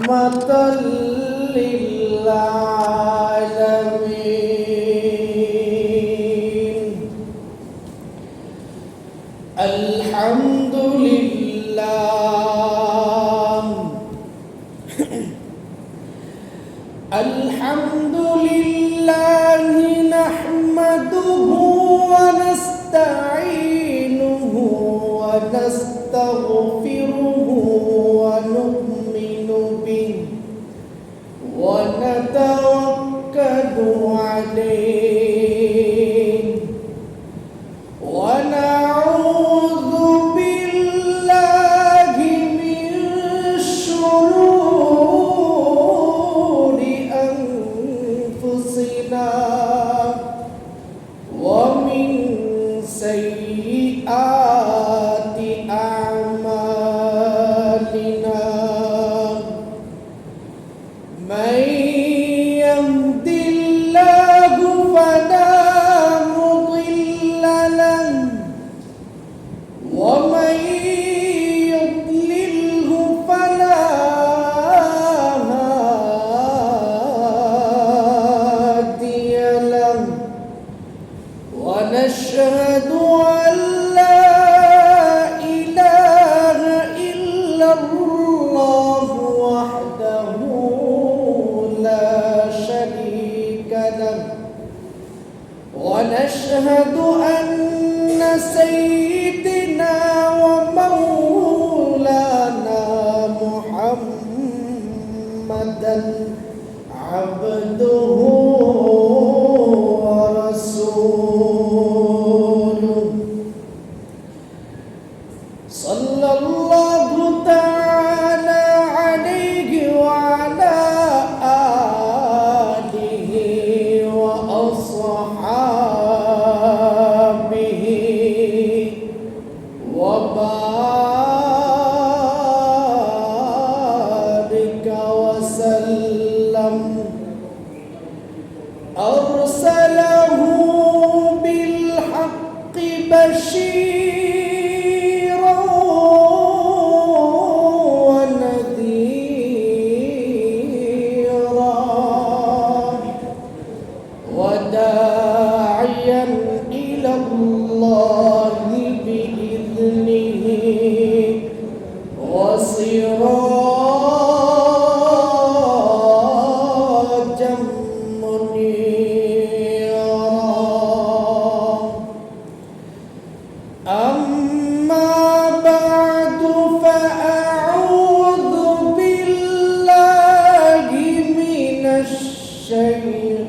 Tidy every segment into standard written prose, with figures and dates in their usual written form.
rahmatan lil alamin. Alhamdulillah. Alhamdulillah nahmaduhu wa nasta'inuhu wa nastaghfiruhu wa nu'minu bihi wa natawakkalu alayhi wa na'udzu billahi min shururi anfusina wa min sayyiati a'malina. Man yahdihillahu fala mudilla lahu wa man yudlilhu fala hadiya lahu. Wa nashhadu an la ilaha illallah wahdahu la sharika lahu. Wa nashhadu anna sayyidina wa maulana Muhammadan abduhu wa rasuluh. Sallallahu ta'ala alayhi wa ala alihi wa ashabihi wa barika wa sallam. Arsalahu bil haqqi bashiran wa nadhiran wa da'iyan ila Allahi bi'idhnihi wa sirajan munira. Amma ba'du fa'a'udhu billahi minasy syaithanir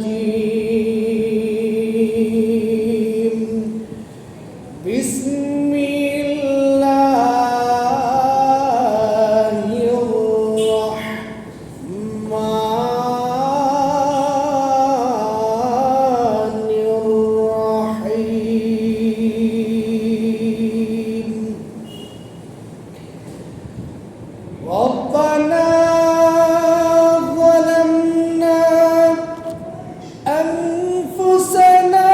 rajim. Bismillahirrahmanirrahim. Rabbana zalamna anfusana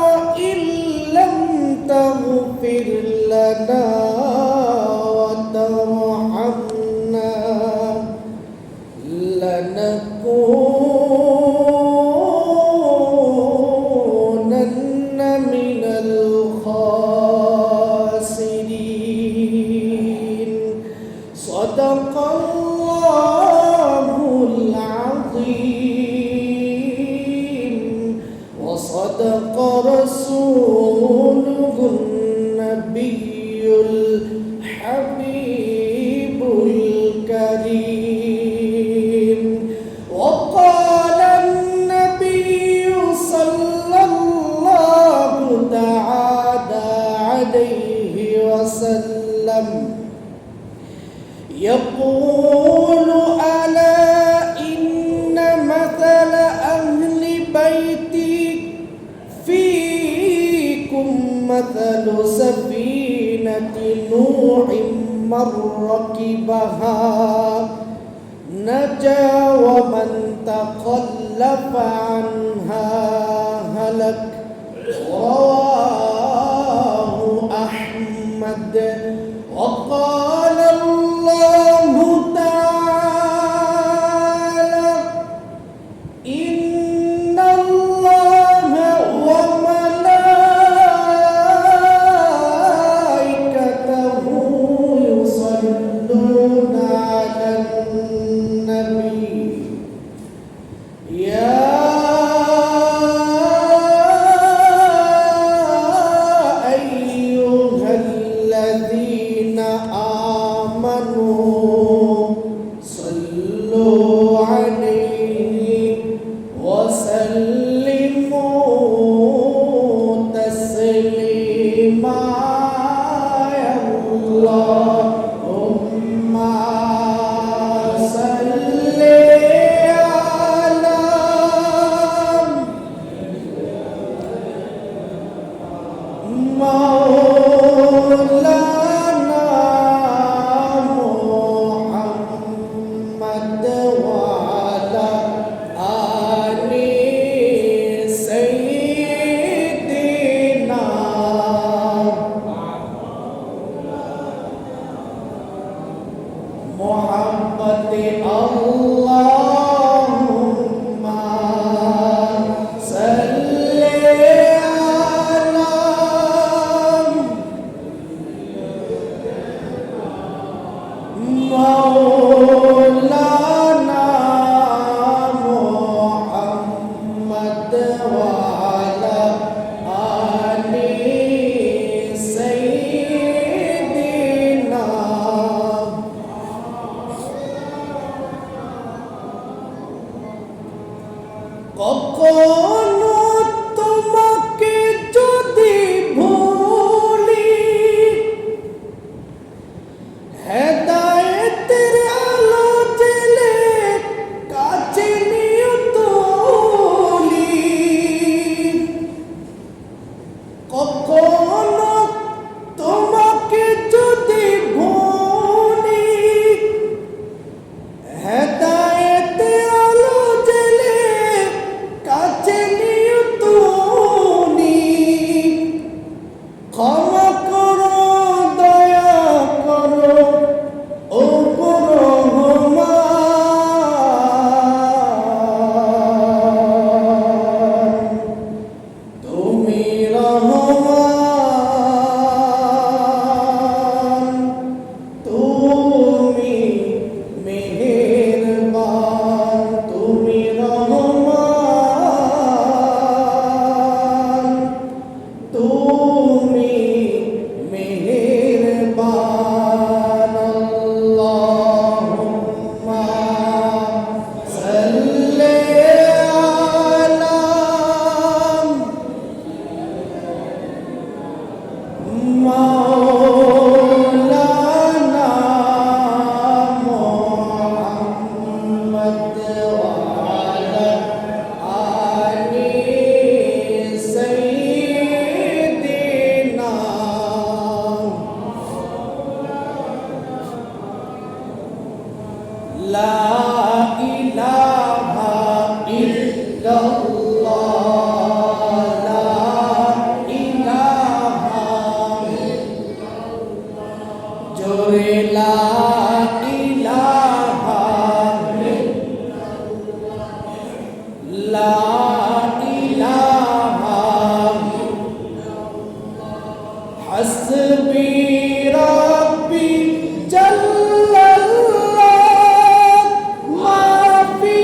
wa illam taghfir lana wa tarhamna lanakunanna minal khasirin. Sadaqallahul azim wa sadaqa rasuluhun nabiyyul habibul karim. Wa qala an-nabiyyu sallallahu ta'ala alayhi wa sallam yaqulu ala inna mathala ahli baiti fiikum mathalu safinati nuhin marrakibaha naja wa man taqallafa anha halak. Rawahu Ahmad কালিমায় আল্লাহুম্মা সাল্লি আলা মাওলানা মুহাম্মদ ওয়া আলা আলি সাইয়্যিদিনা মুহাম্মদে আল্লাহুম্মা সাল্লি আলা মাওলানা মুহাম্মদ ওয়া আলা আলি সাইয়্যিদিনা কখনো তোমাকে যদি ভুলি হেদায়েতের আলো জেলে কাছে নিয়ে তুলি কখনো তোমাকে যদি ভুলি হেদায়েতের আলো জেলে কাছে নিয়ে তুলি ক্ষমা করো দয়া করো ও রহমান তুমি রহমান তুমি মেহেরবান তুমি রহমান তুমি মেহেরবান আল্লাহুম্মা সাল্লি আলা মাওলানা মুহাম্মদ ওয়া আলা আলি সাইয়্যিদিনা লা ইলাহা ইল্লাল্লাহ লা ইলাহা জোরে লা ইলাহা লা ইলাহা হাসবি রাব্বি জাল্লাল্লাহ মা ফি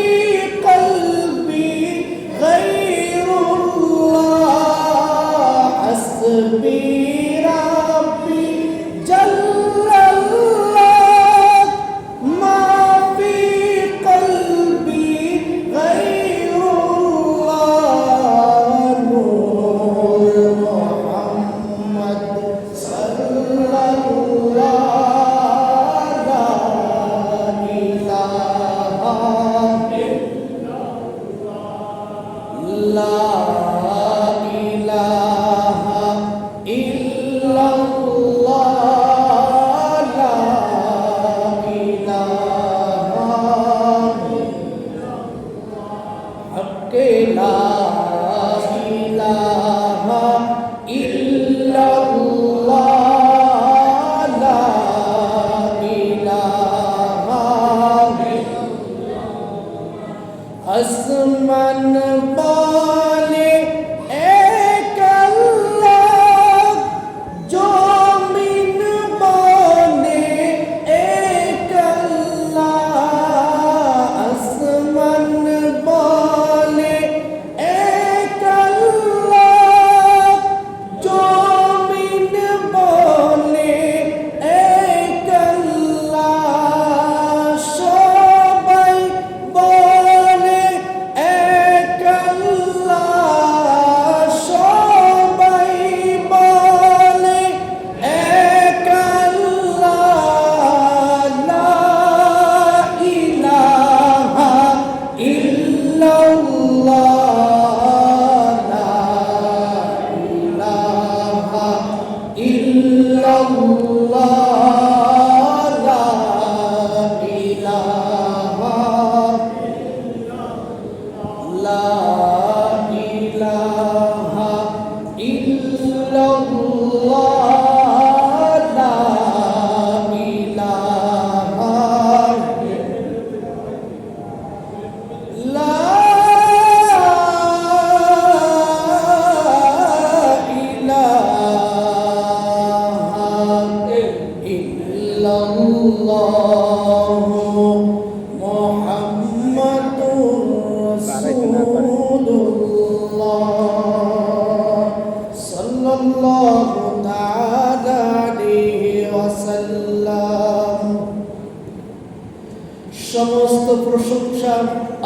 কলবি গায়রুল্লাহ হাসবি রাব্বি জাল্লাল্লাহ মা ফি কলবি গায়রুল্লাহ নূর মুহাম্মদ সাল্লাল্লাহু লা ইলাহা লা ইলাহা ইল্লাল্লাহ লা ইলাহা হক্কে লা ইলাহা ইল্লাল্লাহ লা ইলাহা আসমান বলে এক আল্লাহ ইল্লাল্লাহ লা ইলাহা লা ইলাহা ইল্লাল্লাহ লা ইলাহা লা সমস্ত প্রশংসা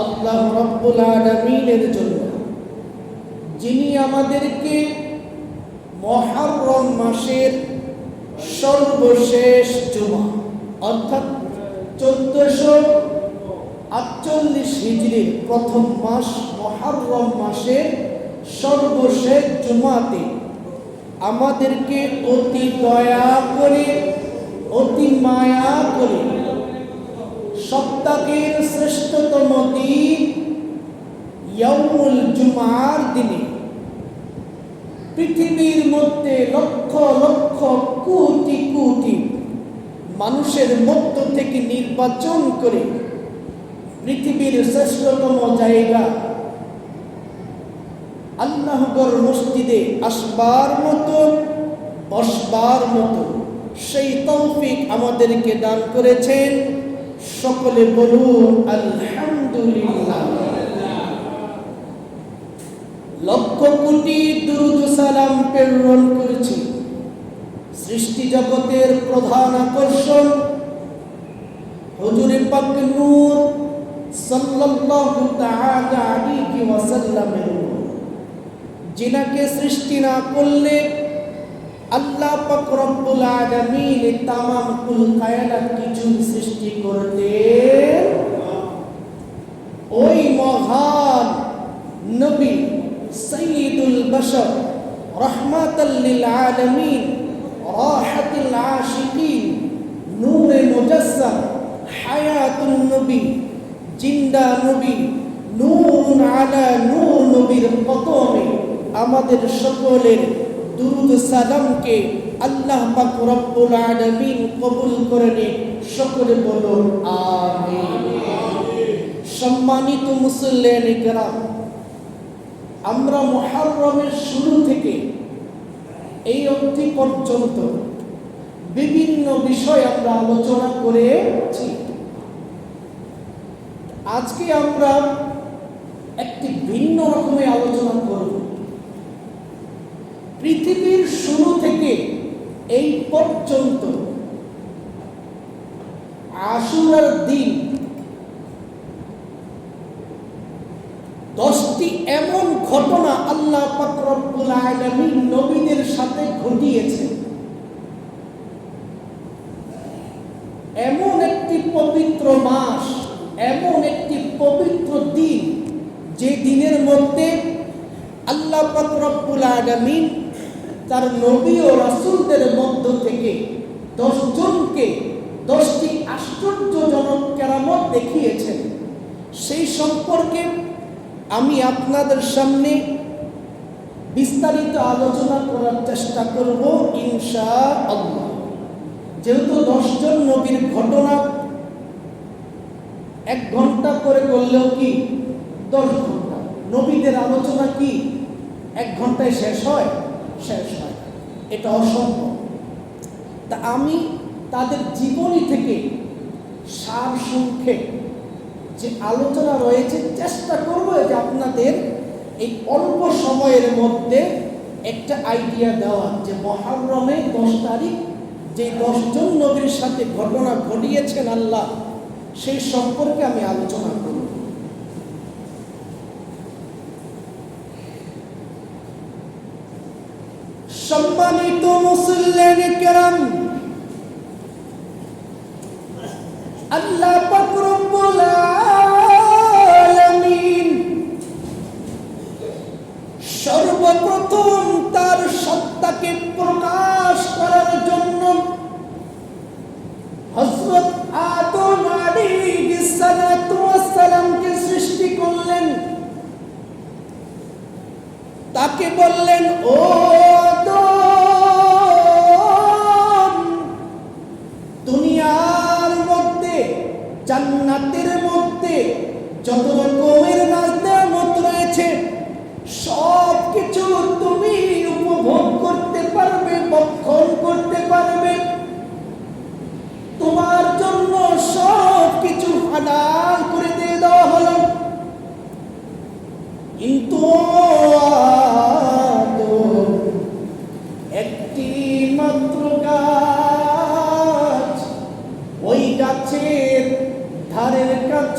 আল্লাহ রাব্বুল আলামিনের জন্য, যিনি আমাদেরকে মুহররম মাসের সর্বশেষ জুমা অর্থাৎ 1448 হিজরির প্রথম মাস মুহররম মাসের সর্বশেষ জুমাতে আমাদেরকে অতি দয়া করে, অতি মায়া করে সপ্তাহের শ্রেষ্ঠতম দিন ইয়াউমুল জুমার দিনে পৃথিবীর মধ্যে লক্ষ লক্ষ কোটি কোটি মানুষের মধ্য থেকে নির্বাচন করে পৃথিবীর শ্রেষ্ঠতম জায়গা আল্লাহর মসজিদে আসবার মতো, বসবার মতো সেই তৌফিক আমাদেরকে দান করেছেন। সকলে বলুন আলহামদুলিল্লাহ। লক্ষ কোটি দুরূদ সালাম প্রেরণ করেছি সৃষ্টি জগতের প্রধান আকর্ষণ হুজুরে পাক নূর সাল্লাল্লাহু তাআলা আলাইহি ওয়াসাল্লামের, যিনাকে সৃষ্টি না করলে আল্লাহ পাক রব্বুল আলামিন তামাম কুল কায়নাত কিছু সৃষ্টি করতেন। ওই মহান নবী সাইয়্যিদুল বাশার রাহমাতাল লিল আলামিন রাহাতুল আশিকিন নূরে মুজাসসাম হায়াতুন নবী জিন্দা নবী নূরুন আলা নূর নবীর কদমে আমাদের সকলের দুরূদ সালামকে আল্লাহ পাক রব্বুল আলামিন কবুল করে নিন। সকলে বলুন আমিন। সম্মানিত মুসল্লিয়ানে কেরাম, আমরা মুহররমের শুরু থেকে এই অবধি পর্যন্ত বিভিন্ন বিষয় আমরা আলোচনা করেছি। আজকে আমরা একটি ভিন্ন রকমের আলোচনা করব। পৃথিবীর শুরু থেকে এই পর্যন্ত আশুরার দিন 10টি এমন ঘটনা আল্লাহ পাক রব্বুল আলামিন নবীদের সাথে ঘটিয়েছে। এমন একটি পবিত্র মাস, এমন একটি পবিত্র দিন, যে দিনের মধ্যে আল্লাহ পাক রব্বুল আলামিন তার নবী ও রাসূলদের মধ্য থেকে 10 জনকে 10টি আশ্চর্যজনক কেরামত দেখিয়েছেন। সেই সম্পর্কে আমি আপনাদের সামনে বিস্তারিত আলোচনা করার চেষ্টা করব ইনশাআল্লাহ। যেহেতু 10 জন নবীর ঘটনা 1 ঘন্টা করে করলেও কি 10 ঘন্টা, নবীদের আলোচনা কি 1 ঘন্টায় শেষ হয়? শেষ হয়, এটা অসম্ভব। তা আমি তাদের জীবনী থেকে সারসংক্ষেপ যে আলোচনা রয়েছে চেষ্টা করব যে আপনাদের এই অল্প সময়ের মধ্যে একটা আইডিয়া দেওয়া, যে মুহররমে 10 তারিখ যে 10 জন নবীর সাথে ঘটনা ঘটিয়েছেন আল্লাহ, সেই সম্পর্কে আমি আলোচনা করব। সম্মানিত মুসল্লিয়ানে কেরাম, আল্লাহ পাক রব্বুল আলামিন সর্বপ্রথম তার সত্তাকে প্রকাশ করার জন্য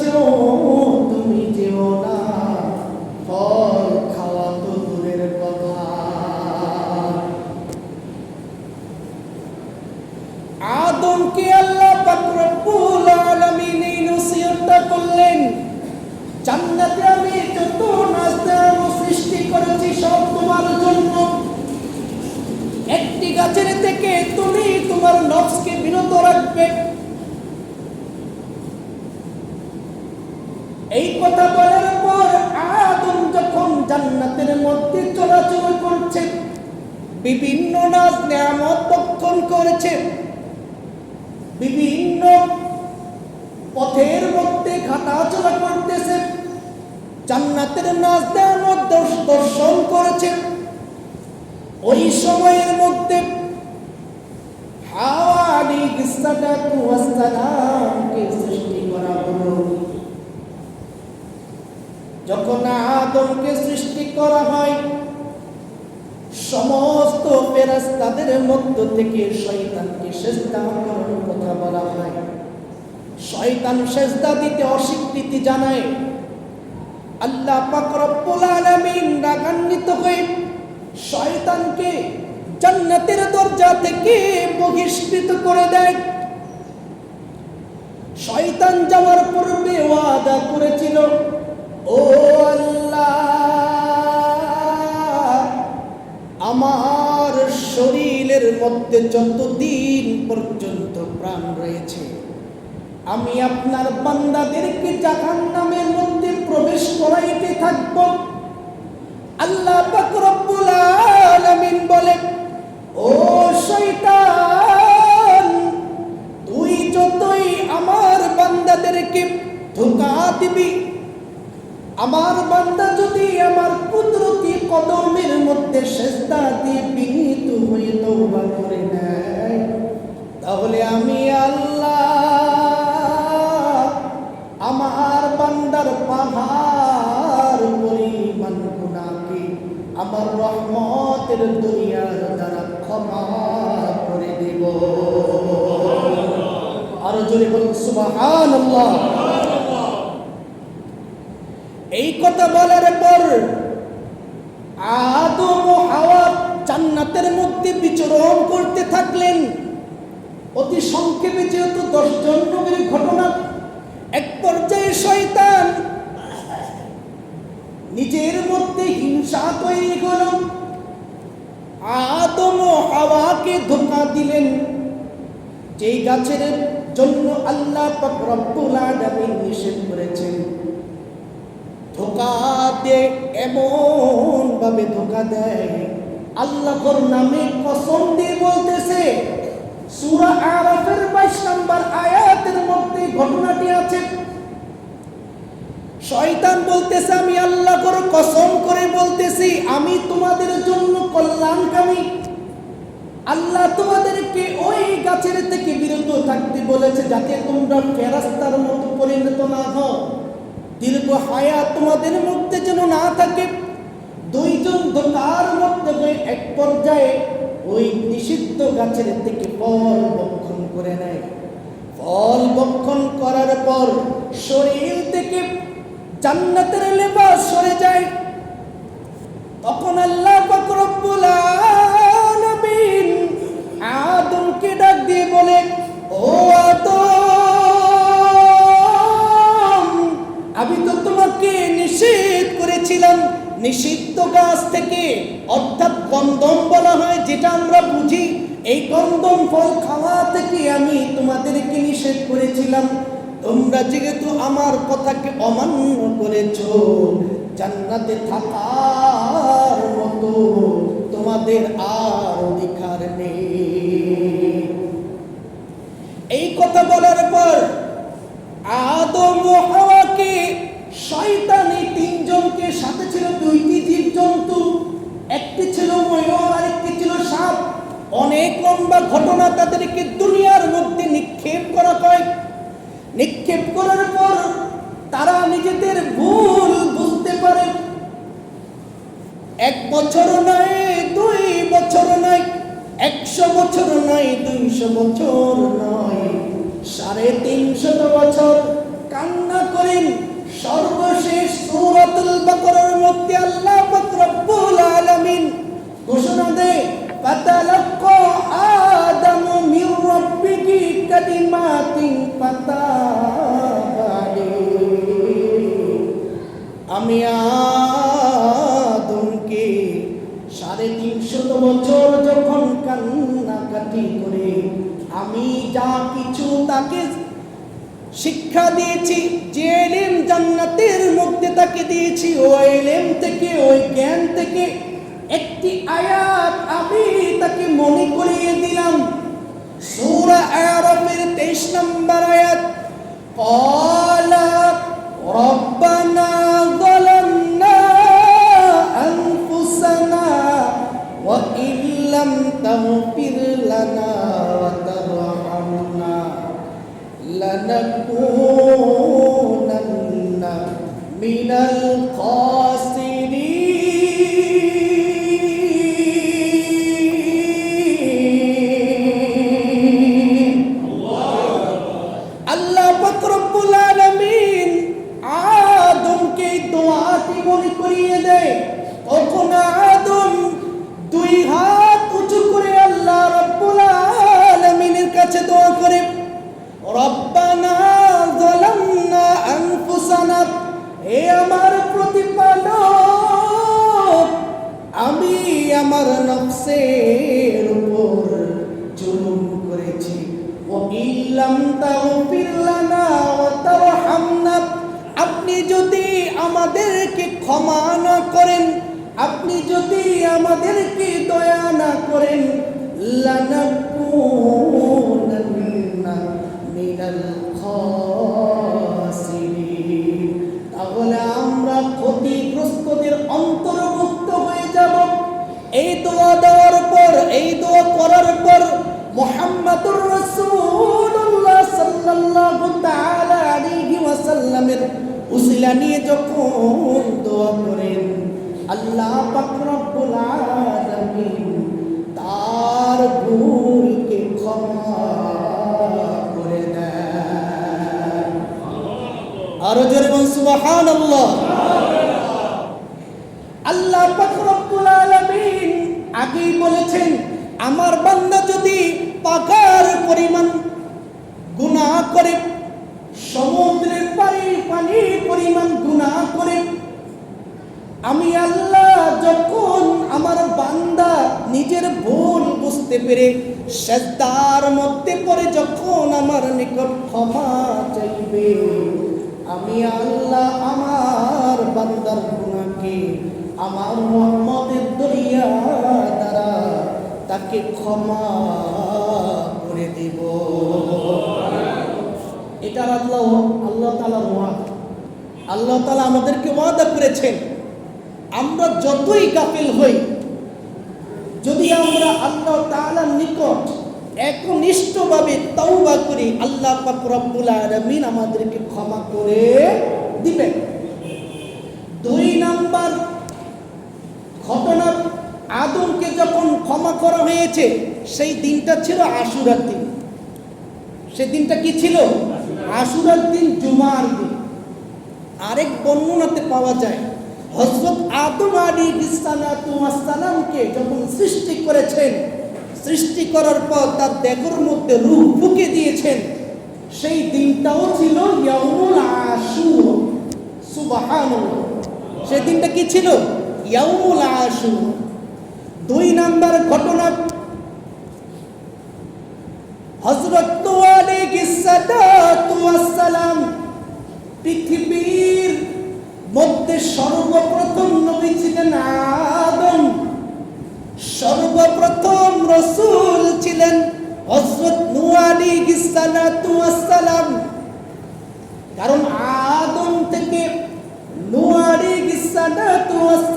কাছেও তুমি যেও না, ফল খাওয়া তো দূরের কথা। আদমকে আল্লাহ পাক রব্বুল আলামিন এই নসিহতটা করলেন, জান্নাতে আমি যত নাজদাম সৃষ্টি করেছি সব তোমার জন্য। একটি গাছের থেকে তুমি তোমার নফসকে বিরত রাখবে। এই কথা বলার পর আদম যখন জান্নাতের মধ্যে চলাচল করছে, বিভিন্ন নাজ নেয়ামত ভক্ষণ করেছে, বিভিন্ন পথের মধ্যে হাঁটাচলা করতেছে, জান্নাতের নাজ নেয়ামত দর্শন করেছে। ওই সময়ের মধ্যে হাওয়া আলাইহিস সালাতু ওয়াস সালামকে সৃষ্টি করা হলো। যখন আদমকে সৃষ্টি করা হয়, সমস্ত ফেরেশতাদের মধ্য থেকে শয়তানকে সিজদা করার কথা বলা হয়। শয়তান সিজদা দিতে অস্বীকৃতি জানায়। আল্লাহ পাক রব্বুল আলামিন রাগান্বিত হয়ে শয়তানকে জান্নাতের দরজা থেকে বহিষ্কৃত করে দেয়। শয়তান যাওয়ার পূর্বে ওয়াদা করেছিল, ও আল্লাহ, আমার শরীরের মধ্যে যতদিন পর্যন্ত প্রাণ রয়েছে আমি আপনার বান্দাদেরকে জাহান্নামের মধ্যে প্রবেশ করাইতে থাকব। আল্লাহ পাক রব্বুল আলামিন বলেন, ও শয়তান, তুই যতই আমার বান্দাদেরকে ধোঁকা দিবি, আমার বান্দা যদি আমার কুদরতি কদমের মধ্যে সিজদা দিয়ে বিনীত হয়ে তওবা করে নেয়, তাহলে আমি আল্লাহ আমার বান্দার পাহাড় পরিমাণ গুনাহকে আমার রহমতের দরিয়ার দ্বারা ক্ষমা করে দেব। আরো জোরে বলুন সুবহানাল্লাহ। এই কথা বলার পর আদম ও হাওয়া জান্নাতের মধ্যে বিচরণ করতে থাকলেন। অতি সংক্ষেপে যেহেতু 10 জন নবীর ঘটনা, এক পর্যায়ে শয়তান নিজের মধ্যে হিংসা তৈরি করল, আদম ও হাওয়াকে ধোঁকা দিলেন। যেই গাছের জন্য আল্লাহ পাক রব্বুল আলামিন নিষেধ করেছেন, ধোঁকা দেয়, এমন ভাবে ধোঁকা দেয়, আল্লাহর নামে কসম দিয়ে বলতেছে। সূরা আরাফের 22 নম্বর আয়াতের মধ্যে ঘটনাটি আছে। শয়তান বলতেছে, আমি আল্লাহর কসম করে বলতেছি, আমি তোমাদের জন্য কল্যাণকামী। আল্লাহ তোমাদেরকে ওই গাছের থেকে বিরত থাকতে বলেছে, যাতে তোমরা ফেরেশতার মতো পরিণত না হও, দীর্ঘ হায়াত তোমাদের মধ্যে যেন না থাকে। 2 জন ধোঁকার মধ্যে হয়ে এক পর্যায়ে ওই নিষিদ্ধ গাছের থেকে ফল ভক্ষণ করে নেয়। ফল ভক্ষণ করার পর শরীর থেকে জান্নাতের লেবাস সরে যায়। তখন আল্লাহ পাক রব্বুল আলামিন আদমকে ডাক দিয়ে বলে, ও আদম, আমি তো তোমাকে নিষেধ করেছিলাম নিষিদ্ধ গাছ থেকে, অর্থাৎ গন্ধম বলা হয় যেটা আমরা বুঝি, এই গন্ধম ফল খাওয়া থেকে আমি তোমাদেরকে নিষেধ করেছিলাম। তোমরা যেহেতু আমার কথাকে অমান্য করেছো, জান্নাতে থাকার মতো তোমাদের আর অধিকার নেই। এই কথা বলার পর আদম ও হাওয়াকে শয়তান এই 3 জনকে, সাথে ছিল 2টি জীবজন্তু, একটি ছিল ময়ূর আর একটি ছিল সাপ। অনেক লম্বা ঘটনা। তাদেরকে দুনিয়ার মধ্যে নিক্ষেপ করা হয়। নিক্ষেপ করার পর তারা নিজেদের ভুল বুঝতে পারে। 1 বছর নয়, 2 বছর নয়, 100 বছর নয়, 200 বছর নয়, 350 বছর কান্না করে করেন সর্বশেষ সূরাতুল বাকারার মধ্যে আল্লাহ পাক রব্বুল আলামিন ঘোষণা দেয় ফাতালাক্কা আদামু মির রাব্বিহি কালিমাতিন ফাতাবা আলাইহি। আমি আদমকে 350 বছর যখন কান্নাকাটি করে আমি যা কিছু তাকে শিক্ষা দিয়েছি, যে ইলম জান্নাতের মধ্যে তাকে দিয়েছি, ওই ইলম থেকে, ওই জ্ঞান থেকে একটি আয়াত আমি তাকে মনে করিয়ে দিলাম। সূরা আরাফের 23 নম্বর আয়াত, ক্বালা রব্বানা যালামনা আনফুসানা ওয়া ইল্লাম তাগফির লানা ওয়া তারহামনা লানাকুনান্না মিনাল খাসিরিন। আল্লাহ পাক রব্বুল আলামিন আদমকে দোয়াটি মনে করিয়ে দেয়। তখন আদম 2 হাত উঁচু করে আল্লাহ রব্বুল আলামিনের কাছে দোয়া করে, রব্বানা যালামনা আনফুসানা, হে আমার প্রতিপালক, আমি আমার নফসের উপর জুলুম করেছি। ওয়া ইল্লাম তাগফির লানা ওয়া তারহামনা, আপনি যদি আমাদেরকে ক্ষমা না করেন, আপনি যদি আমাদেরকে দয়া না করেন, লানাকুনান্না মিনাল খাসিরিন, তাহলে আমরা ক্ষতিগ্রস্তদের অন্তর্ভুক্ত হয়ে যাব। এই দোয়া দেওয়ার পর, এই দোয়া করার পর মুহাম্মাদুর রাসূলুল্লাহ সাল্লাল্লাহু তাআলা আলাইহি ওয়াসাল্লামের উসিলা নিয়ে যখন দোয়া করেন, আল্লাহ পাক রব্বুল আলামিন তার ভুলকে ক্ষমা করে দেন। আরো জোরে বলুন সুবহানাল্লাহ। আল্লাহ পাক রব্বুল আলামিন আগেই বলেছেন, আমার বান্দা যদি পাকার পরিমাণ গুনাহ করে, সমুদ্রের পানি পরিমাণ গুনাহ করে, আমি আল্লাহ যখন আমার বান্দা নিজের ভুল বুঝতে পেরে সিজদার মধ্যে পড়ে যখন আমার নিকট ক্ষমা চাইবে, আমি আল্লাহ আমার বান্দার গুনাহকে আমার রহমতের দরিয়া দ্বারা তাকে ক্ষমা করে দেব। এটা আল্লাহ তাআলার ওয়াদা। আল্লাহ তাআলা আমাদেরকে ওয়াদা করেছেন, আমরা যতই গাফিল হই, যদি আমরা আল্লাহ তাআলার নিকট একনিষ্ঠভাবে তওবা করি, আল্লাহ পাক রব্বুল আলামিন আমাদেরকে ক্ষমা করে দিবেন। 2 নাম্বার ঘটনা, আদমকে যখন ক্ষমা করা হয়েছে, সেই দিনটা ছিল আশুরার দিন। সেই দিনটা কি ছিল? আশুরার দিন, জুমার দিন। আরেক বর্ণনাতে পাওয়া যায়, হযরত আদম আলাইহিস সালামকে যখন সৃষ্টি করেছেন, সৃষ্টি করার পর তার দেহের মধ্যে রূহ ফুঁকে দিয়েছেন, সেই দিনটাও ছিল ইয়াউমুল আশুরা। সুবহানাল্লাহ। সেই দিনটা কি ছিল? ইয়াউমুল আশুরা। 2 নাম্বার ঘটনা, হযরত নূহ আলাইহিস সালাম পৃথিবীর মধ্যে সর্বপ্রথম নবী ছিলেন আদম, সর্বপ্রথম রাসূল ছিলেন হযরত নূহ আলাইহিস সালাম। কারণ আদম থেকে নূহ আলাইহিস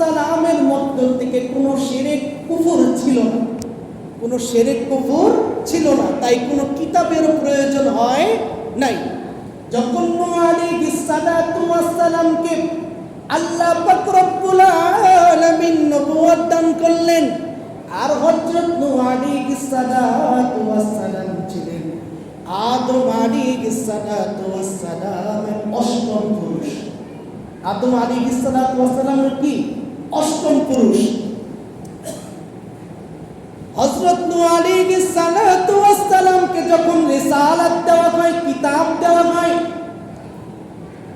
সালামের মধ্য থেকে কোনো শিরক কুফর ছিল না, কোনো শিরক কুফর ছিল না, তাই কোনো কিতাবের প্রয়োজন হয় নাই। যখন নূহ আলাইহিস সালামকে আল্লাহ পাক রব্বুল আলামিন নবুয়ত দান করলেন, আর হযরত নূহ আলাইহিস সালাম ছিলেন আদম আলাইহিস সালাতু ওয়াস সালামের অষ্টম পুরুষ। আদম আলাইহিস সালাতু ওয়াস সালামের কি অষ্টম পুরুষ। হযরত নূহ আলাইহিস সালাতু ওয়াস সালামকে যখন রিসালাত দেওয়া হয়, কিতাব দেওয়া হয়,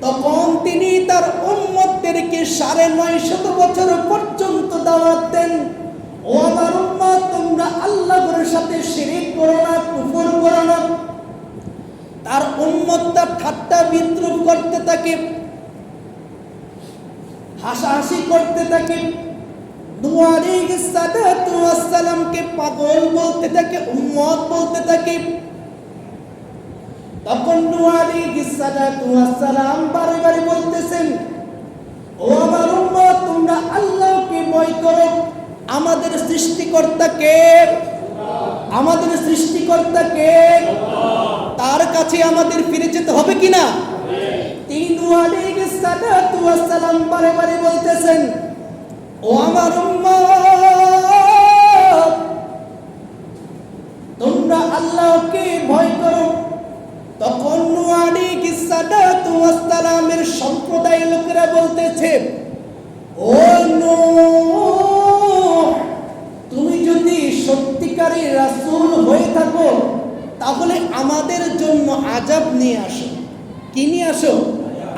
তখন তিনি তার উম্মতদেরকে ৯৫০ বছর পর্যন্ত দাওয়াত দেন, ও আমার উম্মত, তোমরা আল্লাহর সাথে শিরক করো না, কুফর করো না। তার উম্মতটা ঠাট্টা বিদ্রুপ করতে থাকে, হাসাহাসি করতে থাকে, নূহ আলাইহিস সালাতু ওয়াস সালামকে পাগল বলতে থাকে, উম্মত বলতে থাকে। তখন নূহ আলাইহিস সালাতু ওয়াস সালাম বারে বারে বলতেছেন, ও আমার উম্মত, তোমরা আল্লাহকে ভয় করো। আমাদের সৃষ্টিকর্তা কে? আমাদের সৃষ্টিকর্তা কে? তার কাছে আমাদের ফিরে যেতে হবে কিনা? তিনি নূহ আলাইহিস সালাতু ওয়াস সালাম বারে বারে বলতেছেন, ও আমার উম্মত, তোমরা আল্লাহকে ভয় করো। তখন নূহ আলাইহিস সালাতু ওয়াস সালামের সম্প্রদায়ের লোকেরা বলতেছে, ও নূহ, তুমি যদি সত্যিকারের রাসূল হয়ে থাকো তাহলে আমাদের জন্য আযাব নিয়ে আসো। কি নিয়ে আসো?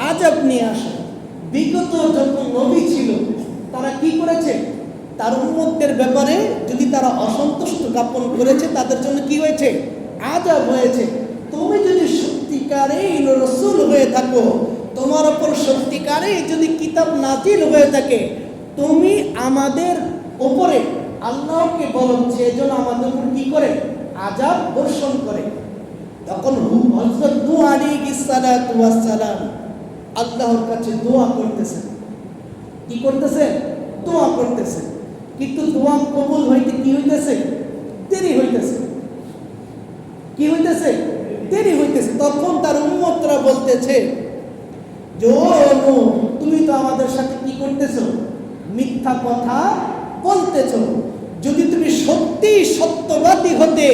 আযাব নিয়ে আসো। বিগত যত নবী ছিল তারা কি করেছে? তার উম্মতদের ব্যাপারে যদি তারা অসন্তুষ্ট জ্ঞাপন করেছে, তাদের জন্য কি হয়েছে? আযাব হয়েছে। তুমি যদি সত্যিকারেই রাসূল হয়ে থাকো, তোমার উপর সত্যিকারেই যদি কিতাব নাজিল হয়ে থাকে, তুমি আমাদের উপরে আল্লাহকে বলো, সেজন্য আমাদের উপর কি করে? আযাব বর্ষণ করে। তখন হযরত নূহ আলাইহিস সালাতু ওয়াস সালাম আল্লাহর কাছে দোয়া করতেছেন। কি করতেছেন? দোয়া করতেছেন। কিন্তু দোয়া কবুল হইতে কি হইতেছে? দেরি হইতেছে। কি হইতেছে? দেরি হইতেছে। তখন তার উম্মতরা বলতেছে, যে ও নূহ, তুমি তো আমাদের সাথে কি করতেছো? মিথ্যা কথা বলতেছো। যদি তুমি সত্যি সত্যবাদী হতে,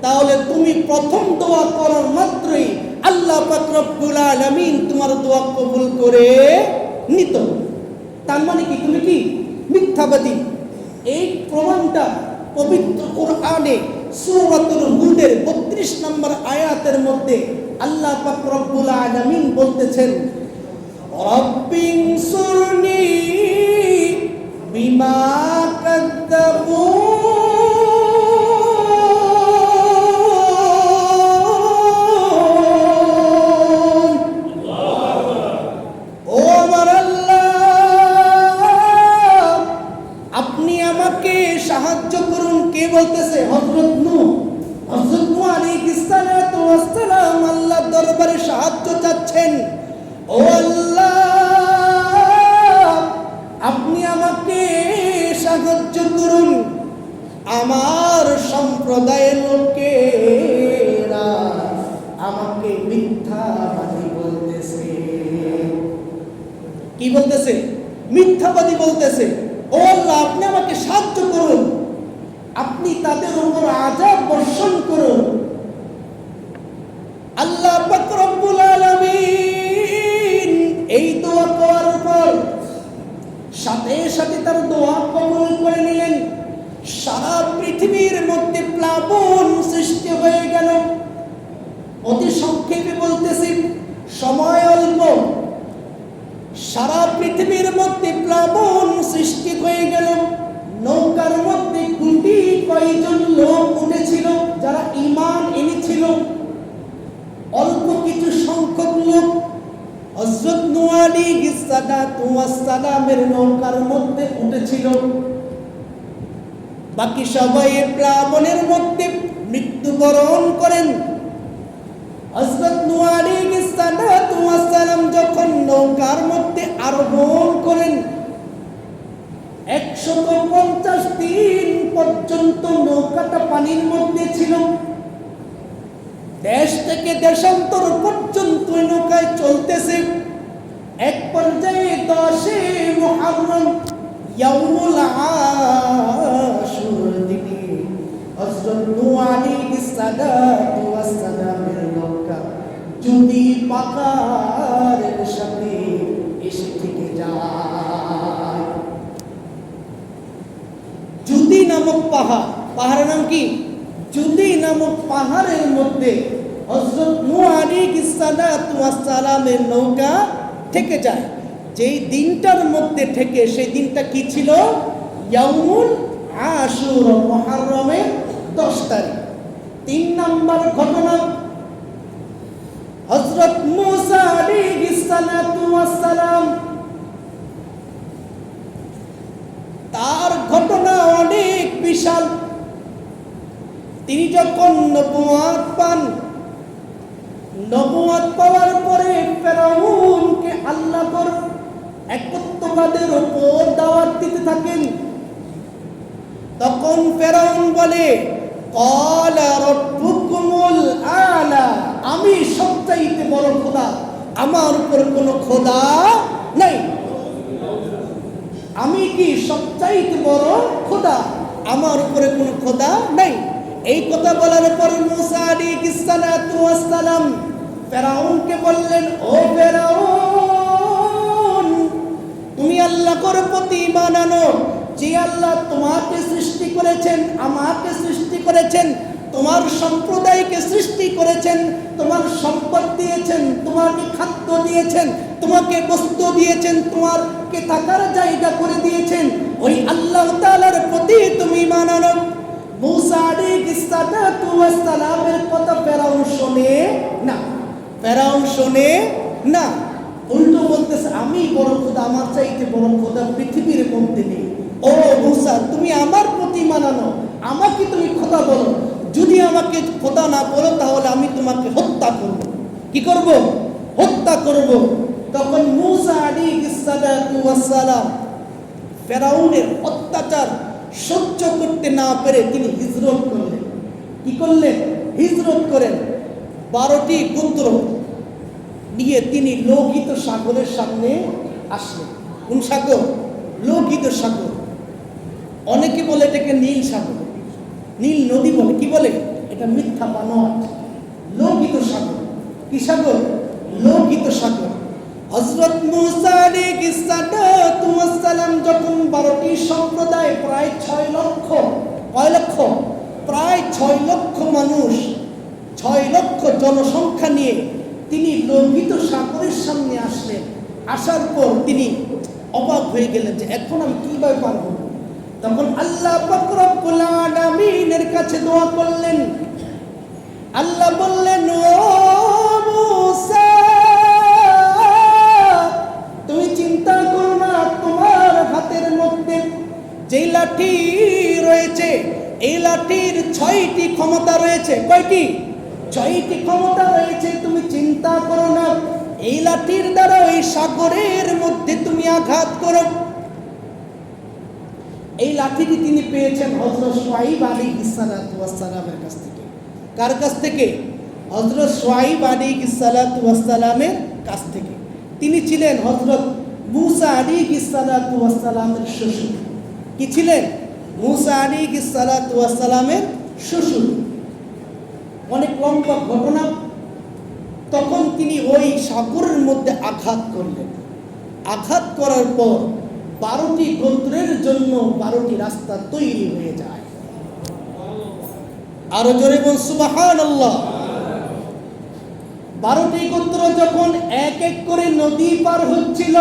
তাহলে তুমি প্রথম দোয়া করার মাত্রই আল্লাহ পাক রব্বুল আলামিন তোমার দোয়া কবুল করে নিত। তার মানে কি? তুমি কি মিথ্যাবাদী। এই প্রমাণটা পবিত্র কোরআনে সূরাতুল হুদের ৩২ নম্বর আয়াতের মধ্যে আল্লাহ পাক রব্বুল আলামিন বলতেছেন, রব্বিনসুরনি বিমা কাযযাবুন। ও আমার আল্লাহ, আপনি আমাকে সাহায্য করুন। কে বলতেছে? হযরত নূহ। হযরত নূহ আলাইহিস সালাতু ওয়াস সালাম আল্লাহর দরবারে সাহায্য চাচ্ছেন। ও আল্লাহ, আপনি আমাকে সাহায্য করুন। আমার সম্প্রদায়ের লোকেরা আমাকে মিথ্যাবাদী বলতেছে। কি বলতেছে? মিথ্যাবাদী বলতেছে। ও আল্লাহ, আপনি আমাকে সাহায্য করুন, আপনি তাদের উপর আযাব বর্ষণ করুন। আল্লাহ পাক রব্বুল আলামিন এই দোয়া করার পর সাথে সাথে তার দোয়া কবুল করে নিলেন। সারা পৃথিবীর মধ্যে প্লাবন সৃষ্টি হয়ে গেল। অতি সংক্ষেপে বলতেছি, সময় অল্প। সারা পৃথিবীর মধ্যে প্লাবন সৃষ্টি হয়ে গেল। নৌকার মধ্যে গুটি কয়েকজন লোক উঠেছিল যারা ঈমান এনেছিল। অল্প কিছু সংখ্যক লোক হযরত নূহ আলাইহিস সালাতু ওয়াস সালামের নৌকার মধ্যে উঠেছিল। বাকি সবাই প্লাবনের মধ্যে মৃত্যুবরণ করেন। হযরত নূহ আলাইহিস সালাতু ওয়াস সালাম যখন নৌকার মধ্যে আরোহণ করেন, ১৫০ দিন পর্যন্ত নৌকাটা পানির মধ্যে ছিল। দেশ থেকে দেশান্তর পর্যন্ত নৌকায় চলতেছে। এক পর্যায়ে ১০ মুহররম ইয়াউমুল আশুর দিনে হযরত নূহ আলাইহিস সালাতু ওয়াস সালামের পাহাড়ের সাথে এসে থেকে যায়। জুদি নামক পাহাড়, পাহাড়ের নাম কি? জুদি নামক পাহাড়ের মধ্যে হযরত নূহ আলাইহিস সালামের নৌকা থেকে যায়। যেই দিনটার মধ্যে থেকে, সেই দিনটা কি ছিল? ইয়াউমুল আশুরা, মুহররমের 10 তারিখ। 3 নম্বর ঘটনা, হযরত মূসা আলাইহিস সালাম, তার ঘটনা অনেক বিশাল। তিনি যখন নবুয়ত পান, নবুয়ত পাওয়ার পরে ফেরাউনকে আল্লাহর একত্ববাদের উপর দাওয়াত দিতে থাকেন। তখন ফেরাউন বলে, ক্বালা রাব্বুকুমুল আলা, আমি সবচাইতে বড় খোদা, আমার উপর কোনো খোদা নাই। আমি কি সবচাইতে বড় খোদা, আমার উপরে কোনো খোদা নাই। এই কথা বলার পর মূসা আলাইহিস সালাম ফেরাউনকে বললেন, ও ফেরাউন, তুমি আল্লাহর প্রতি ঈমান আনো, যে আল্লাহ তোমাকে সৃষ্টি করেছেন, আমাকে সৃষ্টি করেছেন, তোমার সম্প্রদায়কে সৃষ্টি করেছেন, তোমার সম্পদ দিয়েছেন, তোমাকে খাদ্য দিয়েছেন, তোমাকে বস্ত্র দিয়েছেন, তোমাকে থাকার জায়গা করে দিয়েছেন, ওই আল্লাহ তাআলার প্রতি তুমি ঈমান আনো। মূসা আলাইহিস সালামের কথা ফেরাউন শোনে না, ফেরাউন শোনে না, উল্টো বলতেছে, আমি বড় খোদা, আমার চাইতে বড় খোদা পৃথিবীর মধ্যে নেই। ও মূসা, তুমি আমার প্রতি ঈমান আনো, আমাকে তুমি খোদা বলো, যদি আমাকে খোদা না বলো তাহলে আমি তোমাকে হত্যা করব। কি করব? হত্যা করব। তখন মূসা আলাইহিস সালাম ফেরাউনের অত্যাচার সহ্য করতে না পেরে তিনি হিজরত করলেন। কি করলেন? হিজরত করেন। 12টি গোত্র নিয়ে তিনি লোহিত সাগরের সামনে আসলেন। কোন সাগর? লোহিত সাগর। অনেকে বলে এটাকে নীল সাগর, নীল নদী বলে। কি বলে? এটা মিথ্যা বানোয়াট। লোহিত সাগর। কি সাগর? লোহিত সাগর। হযরত মূসা আলাইহিস সালাম যখন 12টি সম্প্রদায়, প্রায় 6 লক্ষ, কয় লক্ষ? প্রায় 6 লক্ষ মানুষ, 6 লক্ষ জনসংখ্যা নিয়ে তিনি লোহিত সাগরের সামনে আসলেন। আসার পর তিনি অবাক হয়ে গেলেন যে এখন আমি কিভাবে পারবো। তখন আল্লাহ পাক রব্বুল আলামিনের কাছে দোয়া করলেন। আল্লাহ বললেন, ও মূসা, তুমি চিন্তা করো না, তোমার হাতের মধ্যে যে লাঠি রয়েছে, এই লাঠির 6টি ক্ষমতা রয়েছে। কয়টি? 6টি ক্ষমতা রয়েছে। তুমি চিন্তা করো না, এই লাঠির দ্বারা ওই সাগরের মধ্যে তুমি আঘাত করো। এই লাঠিটি তিনি পেয়েছেন হযরত শুআয়ব আলাইহিস সালামের কাছ থেকে। কার কাছ থেকে? হযরত শুআয়ব আলাইহিস সালামের কাছ থেকে। তিনি ছিলেন হযরত মূসা আলাইহিস সালামের শ্বশুর। কি ছিলেন? মূসা আলাইহিস সালামের শ্বশুর। অনেক লম্বা ঘটনা। তখন তিনি ওই সাগরের মধ্যে আঘাত করলেন। আঘাত করার পর 12টি গোত্রের জন্য 12টি রাস্তা তৈরি হয়ে যায়। আরো জোরে বল সুবহানাল্লাহ। 12টি গোত্র যখন এক এক করে নদী পার হচ্ছিল,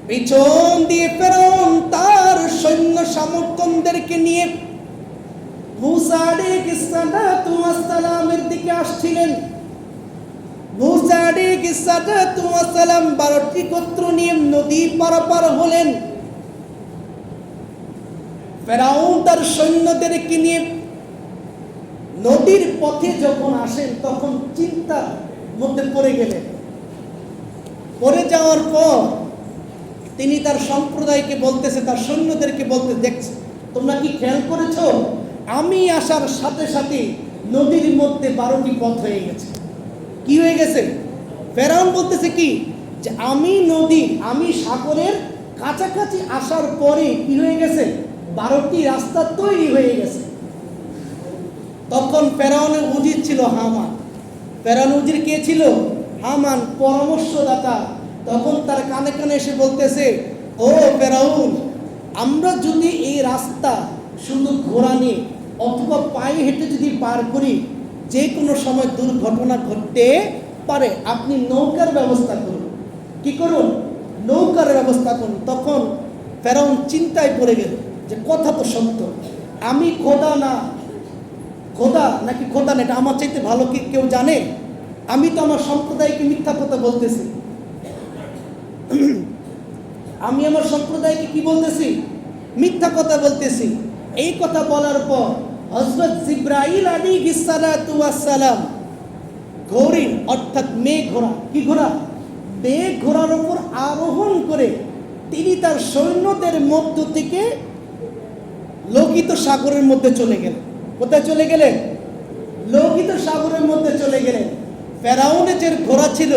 পিছন দিয়ে ফেরাউন তার সৈন্য সামর্থ্যদেরকে নিয়ে মূসা আলাইহিস সালামের দিকে আসছিলেন। মূসা আলাইহিস সালাম 12টি গোত্র নিয়ে নদী পারাপার হলেন। ফেরাউন তার সৈন্যদেরকে নিয়ে নদীর পথে যখন আসেন তখন চিন্তার মধ্যে পড়ে গেলেন। পড়ে যাওয়ার পর তিনি তার সম্প্রদায়কে বলতেছে, তার সৈন্যদেরকে বলতে, দেখছে তোমরা কি খেয়াল করেছো, আমি আসার সাথে সাথে নদীর মধ্যে 12টি পথ হয়ে গেছে। কি হয়ে গেছে? ফেরাউন বলতেছে কি, যে আমি সাগরের কাছাকাছি আসার পরে কি হয়ে গেছে? 12টি রাস্তা তৈরি হয়ে গেছে। তখন ফেরাউনের উচিত ছিল হামান, ফেরাউন উজির কে ছিল? হামান, পরামর্শদাতা। তখন তার কানে কানে এসে বলতেছে, ও ফেরাউন, আমরা যদি এই রাস্তা শুধু ঘোড়া নিয়ে অথবা পায়ে হেঁটে যদি পার করি, যে কোনো সময় দুর্ঘটনা ঘটতে পারে, আপনি নৌকার ব্যবস্থা করুন। কি করুন? নৌকার ব্যবস্থা করুন। তখন ফেরাউন চিন্তায় পড়ে গেল যে কথা তো সত্য, আমি খোদা না, খোদা নাকি খোদা না, এটা আমার চাইতে ভালো কি কেউ জানে? আমি তো আমার সম্প্রদায়কে মিথ্যা কথা বলতেছি। আমি আমার সম্প্রদায়কে কি বলতেছি? মিথ্যা কথা বলতেছি। এই কথা বলার পর হযরত জিবরাইল আলাইহিস সালাতু ওয়াস সালাম ঘোড়া অর্থাৎ মেঘ ঘোড়া, কি ঘোড়া? মেঘ ঘোড়ার উপর আরোহণ করে তিনি তার সৈন্যদের মধ্য থেকে লোহিত সাগরের মধ্যে চলে গেলেন। কোথায় চলে গেলেন? লোহিত সাগরের মধ্যে চলে গেলেন। ফেরাউনের যে ঘোড়া ছিল,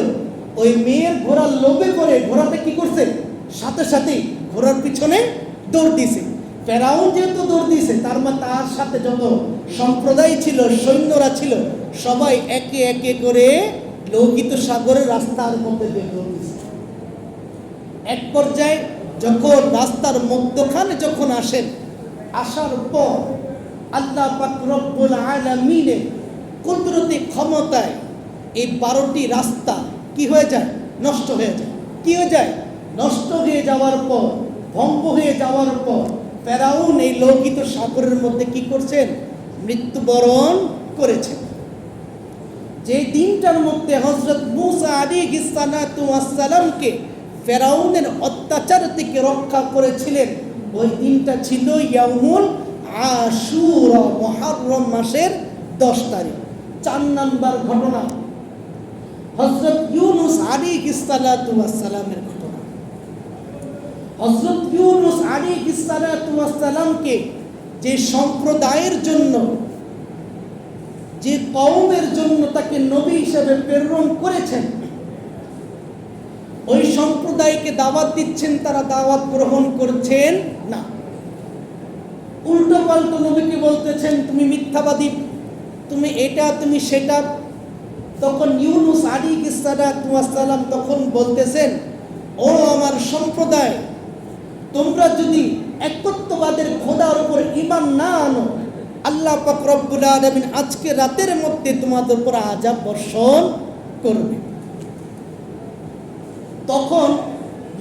ওই মেয়ের ঘোড়ার লোভে করে ঘোড়াটা কি করছে? সাথে সাথেই ঘোড়ার পিছনে দৌড় দিয়েছে। ফেরাউন যেহেতু দৌড় দিয়েছে, তার মানে তার সাথে যত সম্প্রদায় ছিল, সৈন্যরা ছিল, সবাই একে একে করে লোহিত সাগরের রাস্তার মধ্যে দিয়ে দৌড় দিয়েছে। এক পর্যায়ে যখন রাস্তার মধ্যখানে যখন আসেন, আসার পর আল্লাহ পাক রব্বুল আলামিনের কুদরতি ক্ষমতায় এই 12টি রাস্তা কি হয়ে যায়? নষ্ট হয়ে যায়। কি হয়ে যায়? নষ্ট হয়ে যাওয়ার পর, ভঙ্গ হয়ে যাওয়ার পর ফেরাউন এই লোহিত সাগরের মধ্যে কি করছেন? মৃত্যুবরণ করেছেন। যে দিনটার মধ্যে হযরত মূসা আলাইহিস সালাতু ওয়াস সালামকে ফেরাউনের অত্যাচার থেকে রক্ষা করেছিলেন, ওই দিনটা ছিল ইয়াউমুল আশুরা, মুহররম মাসের 10 তারিখ। 4 নাম্বার ঘটনা হযরত ইউনূস আলাইহিস সালাতু ওয়াস সালামের ঘটনা। হযরত ইউনূস আলাইহিস সালাতু ওয়াস সালামকে যে সম্প্রদায়ের জন্য, যে কওমের জন্য তাকে নবী হিসেবে প্রেরণ করেছেন, ওই সম্প্রদায়কে দাওয়াত দিচ্ছেন, তারা দাওয়াত গ্রহণ করছেন না। উল্টো পাল্টো নবীকে বলতেছেন তুমি মিথ্যাবাদী, তুমি এটা, তুমি সেটা। তখন ইউনূস আলাইহিস সালাতু ওয়াস সালাম তখন বলতেছেন, ও আমার সম্প্রদায়, তোমরা যদি একত্ববাদের খোদার উপর ঈমান না আনো, আল্লাহ পাক রব্বুল আলামিন আজকে রাতের মধ্যে তোমাদের উপর আযাব বর্ষণ করবে। তখন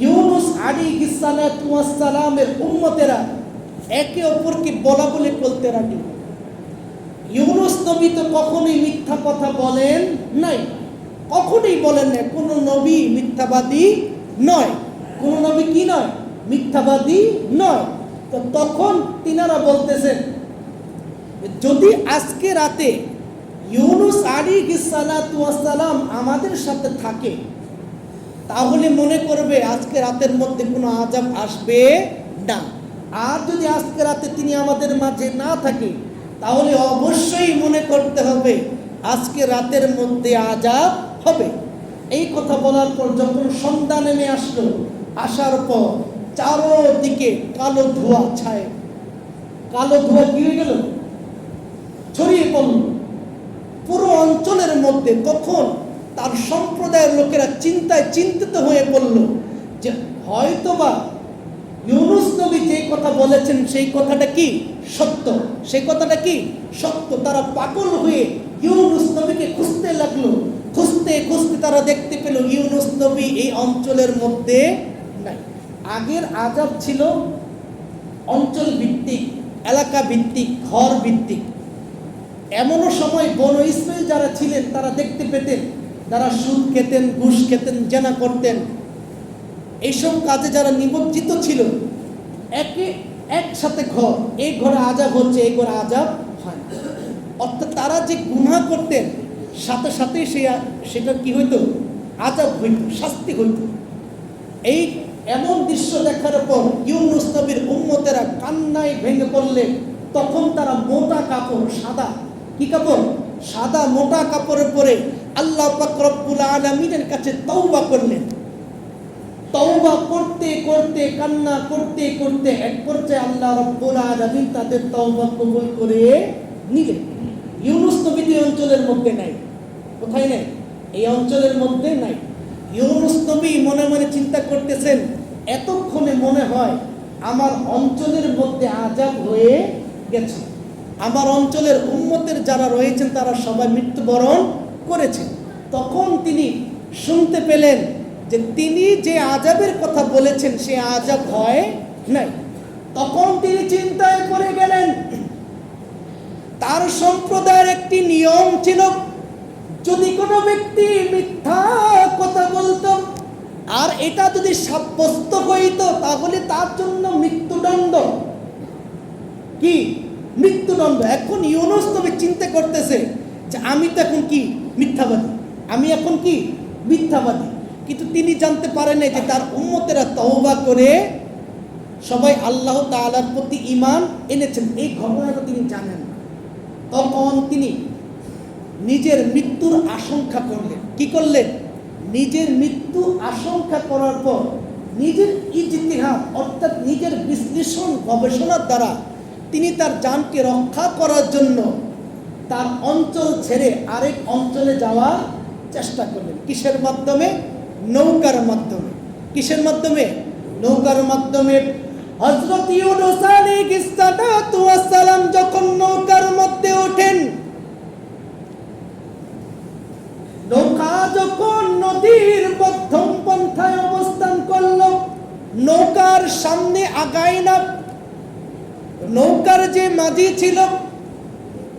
ইউনূস আলাইহিস সালাতু ওয়াস সালামের উম্মতেরা একে অপরকে বলা বলে বলতে রাজি। ইউনূস নবী তো কখনোই মিথ্যা কথা বলেন নাই, কখনোই বলেন না। কোন নবী মিথ্যাবাদী নয়, কোন নবী কি নয়? মিথ্যাবাদী নয়। তো তখন তিনারা বলতেছেন, যদি আজকে রাতে ইউনূস আলাইহিস সালাতু ওয়াস সালাম আমাদের সাথে থাকে, তাহলে মনে করবে আজকে রাতের মধ্যে কোনো আযাব আসবে না। আর যদি আজকে রাতে তিনি আমাদের মাঝে না থাকে, তাহলে অবশ্যই মনে করতে হবে আজকে রাতের মধ্যে আযাব হবে। এই কথা বলার পর যখন সন্ধ্যা নেমে আসলো, আসার পর চারদিকে কালো ধোঁয়া ছায়, কালো ধোঁয়া কি হয়ে গেল? ছড়িয়ে পড়ল পুরো অঞ্চলের মধ্যে। তখন তার সম্প্রদায়ের লোকেরা চিন্তায় চিন্তিত হয়ে পড়ল যে হয়তোবা ইউনূস নবী যে কথা বলেছেন সেই কথাটা কি সত্য, সেই কথাটা কি সত্য। তারা পাগল হয়ে ইউনূস নবীকে খুঁজতে লাগলো। খুঁজতে খুঁজতে তারা দেখতে পেল ইউনূস নবী এই অঞ্চলের মধ্যে নাই। আগের আযাব ছিল অঞ্চল ভিত্তিক, এলাকা ভিত্তিক, ঘর ভিত্তিক। এমনও সময় বনু ইসরাঈল যারা ছিলেন তারা দেখতে পেতেন, যারা সুদ খেতেন, ঘুষ খেতেন, জেনা করতেন, এইসব কাজে যারা নিমজ্জিত ছিল, একসাথে ঘর, এই ঘরে আযাব হচ্ছে, এই ঘরে আযাব হয় না। অর্থাৎ তারা যে গুনাহ করতেন, সাথে সাথেই সেটা কি হইতো? আযাব হইত, শাস্তি হইত। এই এমন দৃশ্য দেখার পর ইউনূস নবীর উম্মতেরা কান্নায় ভেঙে পড়লেন। তখন তারা মোটা কাপড়, সাদা, কি কাপড়? সাদা মোটা কাপড়ের পরে আল্লাহ পাক রব্বুল আলামিনের কাছে তওবা করলেন। তওবা করতে করতে, কান্না করতে করতে এক পর্যায়ে আল্লাহ রব্বুল আলামিন তাদের তওবা কবুল করে নিলেন। ইউনূস নবী এই অঞ্চলের মধ্যে নাই, কোথায় নেই? এই অঞ্চলের মধ্যে নাই। ইউনুস নবী মনে মনে চিন্তা করতেছেন, এতক্ষণে মনে হয় আমার অঞ্চলের মধ্যে আযাব হয়ে গেছে, আমার অঞ্চলের উম্মতের যারা রয়েছেন তারা সবাই মৃত্যুবরণ করেছে। তখন তিনি শুনতে পেলেন যে তিনি যে আযাবের কথা বলেছেন সে আযাব হয় নাই। তখন তিনি চিন্তায় পড়ে গেলেন। তার সম্প্রদায়ের একটি নিয়ম ছিল, যদি কোনো ব্যক্তি মিথ্যা কথা বলতো আর এটা যদি সাব্যস্ত হইত তাহলে তার জন্য মৃত্যুদণ্ড। কি? মৃত্যুদণ্ড। এখন ইউনুস নবী চিন্তা করতেছে যে আমি তো এখন কি? মিথ্যাবাদী। আমি এখন কি? মিথ্যাবাদী। কিন্তু তিনি জানতে পারেন না যে তার উম্মতেরা তওবা করে সবাই আল্লাহ তাআলার প্রতি ঈমান এনেছেন, এই ঘটনাটা তিনি জানেন। তখন তিনি নিজের মৃত্যুর আশঙ্কা করলেন। কি করলেন? নিজের মৃত্যু আশঙ্কা করার পর নিজের ইজতিহাদ অর্থাৎ নিজের বিশ্লেষণ গবেষণার দ্বারা তিনি তার জানকে রক্ষা করার জন্য তার অঞ্চল ছেড়ে আরেক অঞ্চলে যাওয়ার চেষ্টা করলেন। কিসের মাধ্যমে? নৌকার মাধ্যমে। কিসের মাধ্যমে? নৌকার মাধ্যমে। হযরত ইউনূস আলাইহিস সালাম যখন নৌকার মধ্যে ওঠেন, নৌকা যখন নদীর মধ্যম পন্থায় অবস্থান করল, নৌকার সামনে আগায় না। নৌকার যে মাঝি ছিল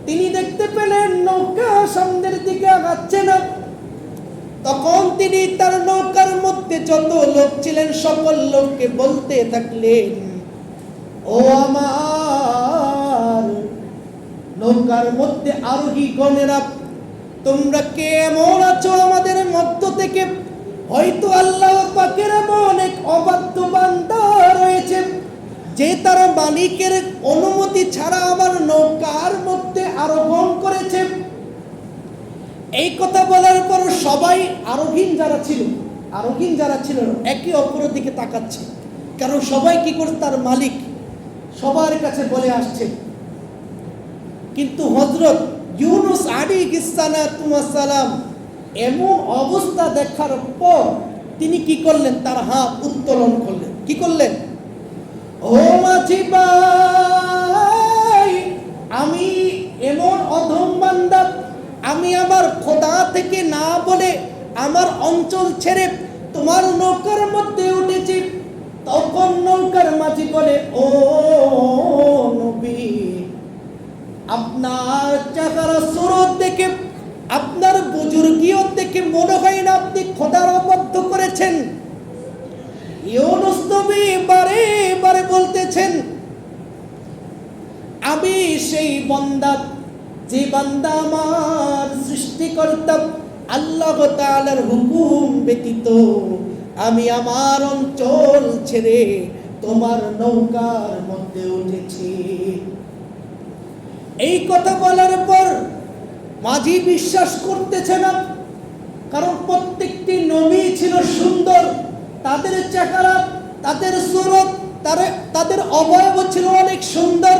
তিনি দেখতে পেলেন নৌকা সামনের দিকে আগাচ্ছে না। তখন তিনি তার নৌকার মধ্যে যত লোক ছিলেন সকল লোককে বলতে থাকলেন, ও আমার নৌকার মধ্যে আরোহী গণেরা, তোমরা কে এমন আছো আমাদের মধ্য থেকে হয়তো আল্লাহ পাকের এমন এক অবাধ্য বান্দা রয়েছে যে তার মালিকের অনুমতি ছাড়া আমার নৌকার মধ্যে আরোহণ করেছে। এই কথা বলার পর সবাই আরোহীন যারা ছিল একে অপরের দিকে তাকাচ্ছে, কারণ সবাই কি করছে? তার মালিক সবার কাছে বলে আসছে। কিন্তু হযরত ইউনুস আলাইহিস সালাম এমন অবস্থা দেখার পর তিনি কি করলেন? তার হাত উত্তোলন করলেন। কি করলেন? ও মাঝি ভাই, আমি এমন অধম বান্দা, আমি আমার খোদা থেকে না বলে আমার অঞ্চল ছেড়ে তোমার নৌকার মধ্যে উঠেছি। তখন নৌকার মাঝি বলে, ও নবী, আপনার চেহারা সুরত দেখে, আপনার বুজুর্গিয়ত দেখে মনে হয় না আপনি খোদার অবাধ্য করেছেন। ইউনুস নবী বারে বারে বলতেছেন, আমি সেই বান্দা যে বান্দা আমার সৃষ্টিকর্তা আল্লাহ তাআলার হুকুম ব্যতীত আমি আমার অঞ্চল ছেড়ে তোমার নৌকার মধ্যে উঠেছি। এই কথা বলার পর মাঝি বিশ্বাস করতেছে না, কারণ প্রত্যেকটি নবী ছিল সুন্দর, তাদের চেহারা, তাদের সুরত, তাদের অবয়ব ছিল অনেক সুন্দর।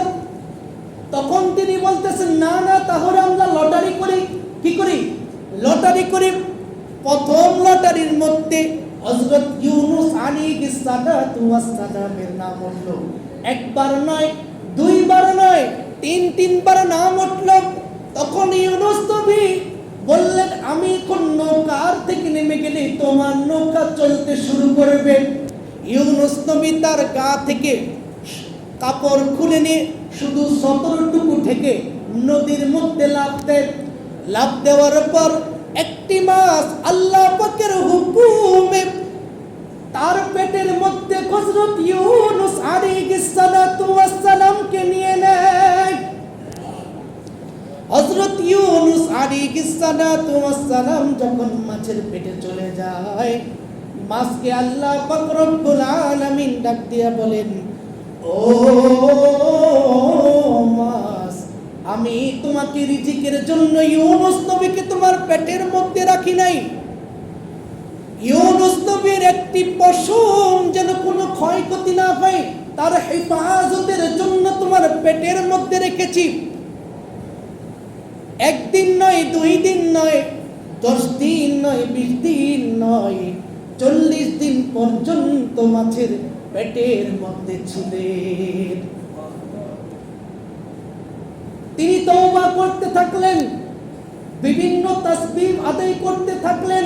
তখন তিনি বলতেছেন, না না, তাহলে আমরা লটারি করি। কি করি? লটারি করি। প্রথম লটারির মধ্যে হযরত ইউনুস আলাইহিস সালামের নাম উঠল। একবার নয়, দুইবার নয়, তিনবার নাম উঠল। তখন ইউনুস নবী বললেন, আমি কোন নৌকার থেকে নেমে গেলে তোমার নৌকা চলতে শুরু করবে। ইউনুস নবী তার গা থেকে কাপড় খুলে নিয়ে শুধু সতরটুকু থেকে নদীর মধ্যে লাফ দেওয়ার পর একটি মাছ আল্লাহ পাকের হুকুমে তার পেটের মধ্যে হযরত ইউনুস আলাইহিস সালামকে নিয়ে নেয়। হযরত ইউনুস আলাইহিস সালাম যখন মাছের পেটে চলে যায়, মাছকে আল্লাহ পাক রব্বুল আলামিন ডাক দিয়া বলেন, ও মাছ, আমি তোমাকে রিজিকের জন্য ইউনুস নবীকে তোমার পেটের মধ্যে রাখি নাই। ইউনুস নবীর একটি পশম যেন কোনো ক্ষয়ক্ষতি না হয় তার হেফাজতের জন্য তোমার পেটের মধ্যে রেখেছি। একদিন নয়, 2 দিন নয়, 10 দিন নয়, 20 দিন নয়, 40 দিন পর্যন্ত মাছের পেটের মধ্যে ছিলেন। তিনি তওবা করতে থাকলেন, বিভিন্ন তাসবিহ আদায় করতে থাকলেন।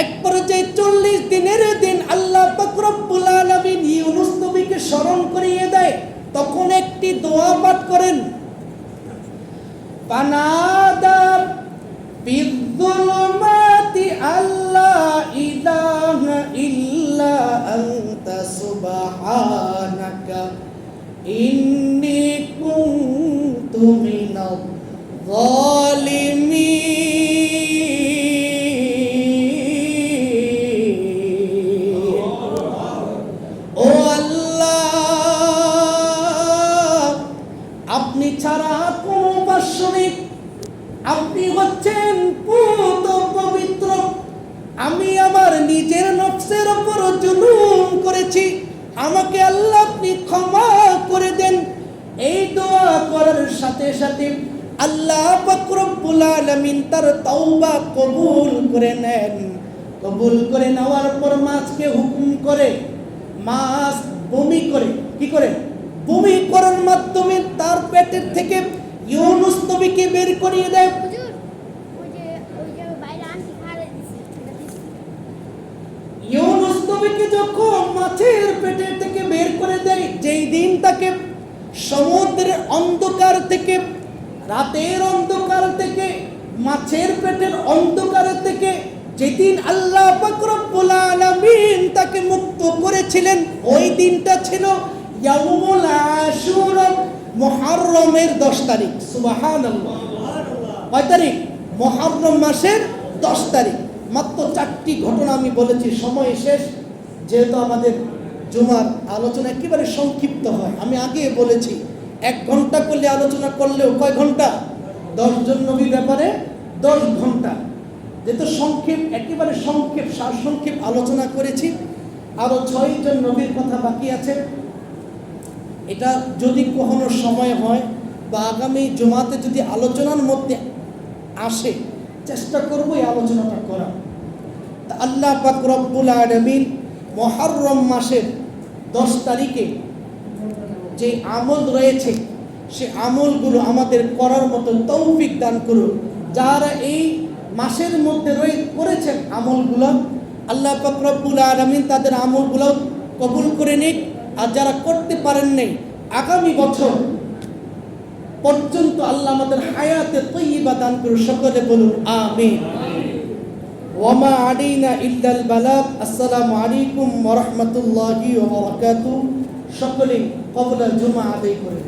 এক পর্যায়ে 40 দিনের দিন আল্লাহ পাক রব্বুল আলামিন ইউনূস নবীকে স্মরণ করিয়ে দেয়। তখন একটি দোয়া পাঠ করেন, ফানাদা বিযুলুমাতি আল্লা ইলাহা ইল্লা আনতা সুবহানাকা ইন্নী কুনতু মিনাল যালিমিন। ও আল্লাহ, আপনি ছাড়া কোনো উপাস্য নেই, আপনি হচ্ছেন পুত পবিত্র। আমি আমার নিজের নফসের উপর জুলুম করেছি, আমাকে আল্লাহ আপনি ক্ষমা করে দেন। এই দোয়া করার সাথে সাথে আল্লাহ পাক রব্বুল আলামিন তার তওবা কবুল করে নেন। কবুল করে নেওয়ার পর মাছকে হুকুম করে, মাছ বমি করে, কি করে? বমি করার মাধ্যমে তার পেটের থেকে ইউনূস নবীকে বের করিয়ে দেয়। ইউনূস নবীকে যখন মাছের পেটের থেকে বের করে দেয়, যেই দিন তাকে সমুদ্রের অন্ধকার থেকে, রাতের অন্ধকার থেকে, মাছের পেটের অন্ধকার থেকে যেদিন আল্লাহ পাক রব্বুল আলামিন তাকে মুক্ত করেছিলেন, ওই দিনটা ছিল ইয়াউমুল আশুরা, মুহররমের 10 তারিখ। সুবহানাল্লাহ। কয় তারিখ? মুহররম মাসের 10 তারিখ। মাত্র 4টি ঘটনা আমি বলেছি, সময় শেষ। যেহেতু আমাদের জুমার আলোচনা একেবারে সংক্ষিপ্ত হয়, আমি আগে বলেছি 1 ঘন্টা করলে আলোচনা করলেও কয় ঘন্টা? 10 জন নবীর ব্যাপারে 10 ঘন্টা। যেহেতু সংক্ষেপ, একেবারে সংক্ষেপ, সারসংক্ষেপ আলোচনা করেছি। আরও 6 জন নবীর কথা বাকি আছে। এটা যদি কখনো সময় হয় বা আগামী জুমাতে যদি আলোচনার মধ্যে আসে, চেষ্টা করবো এই আলোচনাটা করা। তা আল্লাহ পাক রব্বুল আলামিন মুহররম মাসের 10 তারিখে যে আমল রয়েছে, সে আমলগুলো আমাদের করার মতো তৌফিক দান করুন। যারা এই মাসের মধ্যে করেছেন আমলগুলো, আল্লাহ পাক রব্বুল আলামিন তাদের আমলগুলো কবুল করে নিক। আর যারা করতে পারেন নাই, আগামী বছর পর্যন্ত আল্লাহ আমাদের হায়াতে তয়্যিবা দান করুন। সকলে বলুন আমিন। ওয়ামা আলাইনা ইল্লাল বালাগ। আসসালামু আলাইকুম ওয়া রাহমাতুল্লাহি ওয়া বারাকাতুহু। সকলে কবুল জুমা আদায় করে